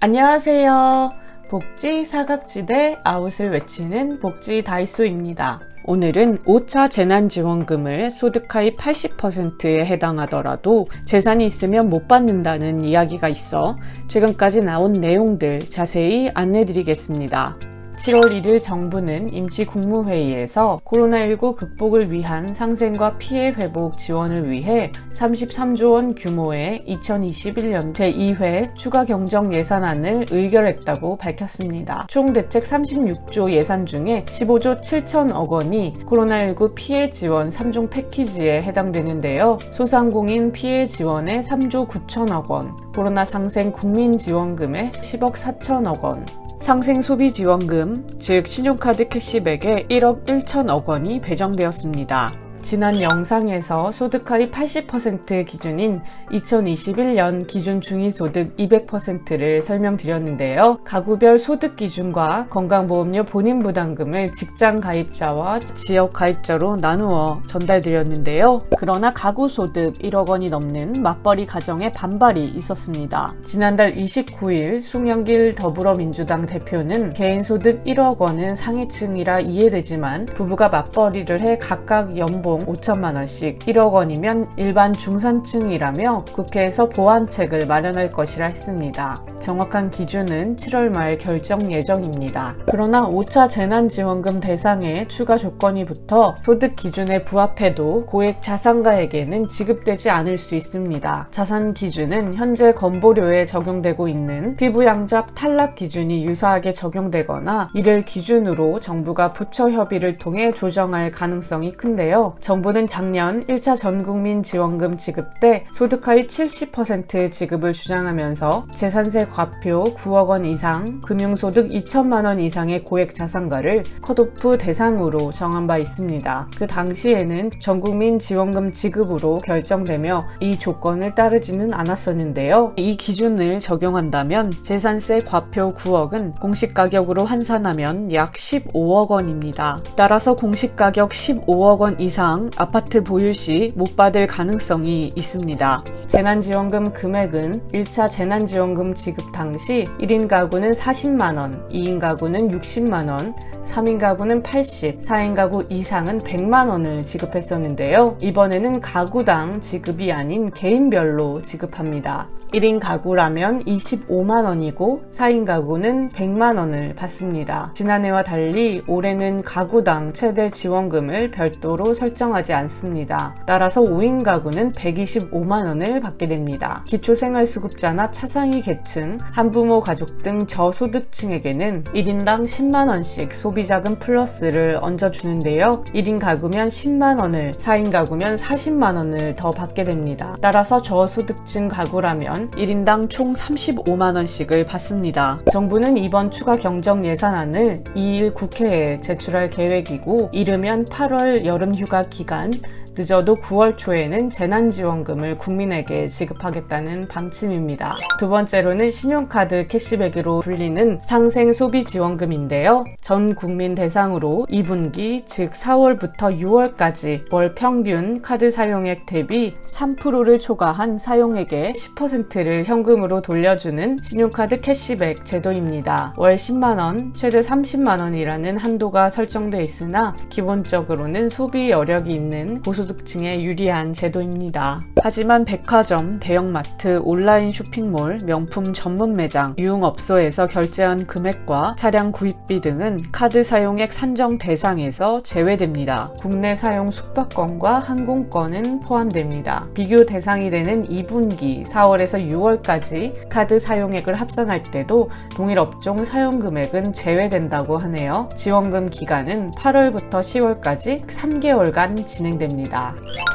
안녕하세요. 복지 사각지대 아웃을 외치는 복지 다이소입니다. 오늘은 5차 재난지원금을 소득하위 80%에 해당하더라도 재산이 있으면 못 받는다는 이야기가 있어 최근까지 나온 내용들 자세히 안내드리겠습니다. 7월 1일 정부는 임시국무회의에서 코로나19 극복을 위한 상생과 피해 회복 지원을 위해 33조 원 규모의 2021년 제2회 추가 경정 예산안을 의결했다고 밝혔습니다. 총 대책 36조 예산 중에 15조 7천억 원이 코로나19 피해 지원 3종 패키지에 해당되는데요. 소상공인 피해 지원에 3조 9천억 원, 코로나 상생 국민지원금에 10억 4천억 원, 상생소비지원금, 즉 신용카드 캐시백에 1억 1천억 원이 배정되었습니다. 지난 영상에서 소득하위 80% 기준인 2021년 기준 중위소득 200%를 설명드렸는데요. 가구별 소득 기준과 건강보험료 본인부담금을 직장 가입자와 지역 가입자로 나누어 전달드렸는데요. 그러나 가구소득 1억 원이 넘는 맞벌이 가정에 반발이 있었습니다. 지난달 29일 송영길 더불어민주당 대표는 개인소득 1억 원은 상위층이라 이해되지만 부부가 맞벌이를 해 각각 연봉 5천만 원씩 1억 원이면 일반 중산층이라며 국회에서 보완책을 마련할 것이라 했습니다. 정확한 기준은 7월 말 결정 예정입니다. 그러나 5차 재난지원금 대상에 추가 조건이 붙어 소득 기준에 부합해도 고액 자산가에게는 지급되지 않을 수 있습니다. 자산 기준은 현재 건보료에 적용되고 있는 피부양잡 탈락 기준이 유사하게 적용되거나 이를 기준으로 정부가 부처 협의를 통해 조정할 가능성이 큰데요. 정부는 작년 1차 전국민 지원금 지급 때 소득하위 70% 지급을 주장하면서 재산세 과표 9억 원 이상, 금융소득 2천만 원 이상의 고액 자산가를 컷오프 대상으로 정한 바 있습니다. 그 당시에는 전국민 지원금 지급으로 결정되며 이 조건을 따르지는 않았었는데요. 이 기준을 적용한다면 재산세 과표 9억은 공시가격으로 환산하면 약 15억 원입니다. 따라서 공시가격 15억 원 이상 아파트 보유 시 못 받을 가능성이 있습니다. 재난지원금 금액은 1차 재난지원금 지급 당시 1인 가구는 40만원, 2인 가구는 60만원, 3인 가구는 80, 4인 가구 이상은 100만원을 지급했었는데요. 이번에는 가구당 지급이 아닌 개인별로 지급합니다. 1인 가구라면 25만원이고 4인 가구는 100만원을 받습니다. 지난해와 달리 올해는 가구당 최대 지원금을 별도로 설정하지 않습니다. 따라서 5인 가구는 125만원을 받게 됩니다. 기초생활수급자나 차상위 계층, 한부모 가족 등 저소득층에게는 1인당 10만원씩 소비자금 플러스를 얹어주는데요. 1인 가구면 10만원을, 4인 가구면 40만원을 더 받게 됩니다. 따라서 저소득층 가구라면 1인당 총 35만원씩을 받습니다. 정부는 이번 추가 경정 예산안을 2일 국회에 제출할 계획이고 이르면 8월 여름휴가 기간, 늦어도 9월 초에는 재난지원금을 국민에게 지급하겠다는 방침입니다. 두 번째로는 신용카드 캐시백으로 불리는 상생소비지원금인데요. 전 국민 대상으로 2분기 즉 4월부터 6월까지 월 평균 카드 사용액 대비 3%를 초과한 사용액의 10%를 현금으로 돌려주는 신용카드 캐시백 제도입니다. 월 10만원, 최대 30만원이라는 한도가 설정돼 있으나 기본적으로는 소비 여력이 있는 고소득층에 유리한 제도입니다. 하지만 백화점, 대형마트, 온라인 쇼핑몰, 명품 전문 매장, 유흥업소에서 결제한 금액과 차량 구입비 등은 카드 사용액 산정 대상에서 제외됩니다. 국내 사용 숙박권과 항공권은 포함됩니다. 비교 대상이 되는 2분기 4월에서 6월까지 카드 사용액을 합산할 때도 동일 업종 사용 금액은 제외된다고 하네요. 지원금 기간은 8월부터 10월까지 3개월간 진행됩니다.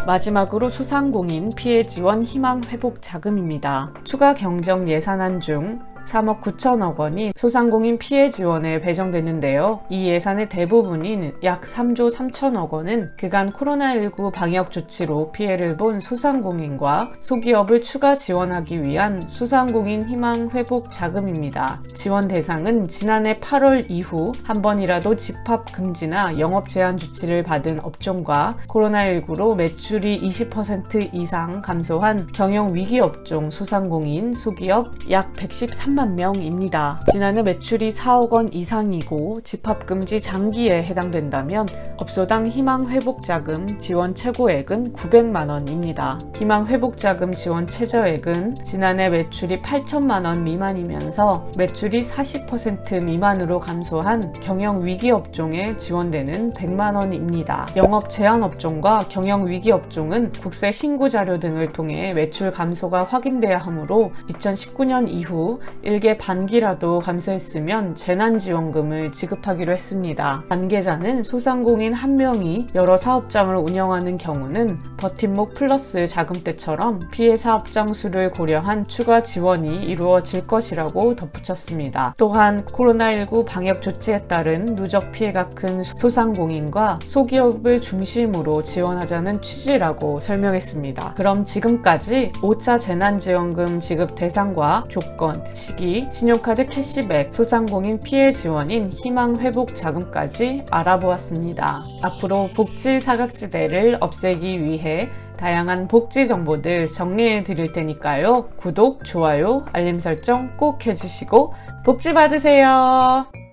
마지막으로 소상공인 피해 지원 희망 회복 자금입니다. 추가 경정 예산안 중 3억 9천억 원이 소상공인 피해 지원에 배정됐는데요. 이 예산의 대부분인 약 3조 3천억 원은 그간 코로나19 방역 조치로 피해를 본 소상공인과 소기업을 추가 지원하기 위한 소상공인 희망 회복 자금입니다. 지원 대상은 지난해 8월 이후 한 번이라도 집합 금지나 영업 제한 조치를 받은 업종과 코로나19 코로나19로 매출이 20% 이상 감소한 경영위기 업종 소상공인, 소기업 약 113만 명입니다. 지난해 매출이 4억 원 이상이고 집합금지 장기에 해당된다면 업소당 희망회복자금 지원 최고액은 900만 원입니다. 희망회복자금 지원 최저액은 지난해 매출이 8천만 원 미만이면서 매출이 40% 미만으로 감소한 경영위기 업종에 지원되는 100만 원입니다. 영업 제한 업종과 경영위기 업종은 국세 신고 자료 등을 통해 매출 감소가 확인돼야 하므로 2019년 이후 일개 반기라도 감소했으면 재난지원금을 지급하기로 했습니다. 반계자는 소상공인 한 명이 여러 사업장을 운영하는 경우는 버팀목 플러스 자금대처럼 피해 사업장 수를 고려한 추가 지원이 이루어질 것이라고 덧붙였습니다. 또한 코로나19 방역 조치에 따른 누적 피해가 큰 소상공인과 소기업을 중심으로 지원하자는 취지라고 설명했습니다. 그럼 지금까지 5차 재난지원금 지급 대상과 조건, 시기, 신용카드 캐시백, 소상공인 피해 지원인 희망회복자금까지 알아보았습니다. 앞으로 복지 사각지대를 없애기 위해 다양한 복지 정보들 정리해 드릴 테니까요. 구독, 좋아요, 알림 설정 꼭 해주시고 복지 받으세요.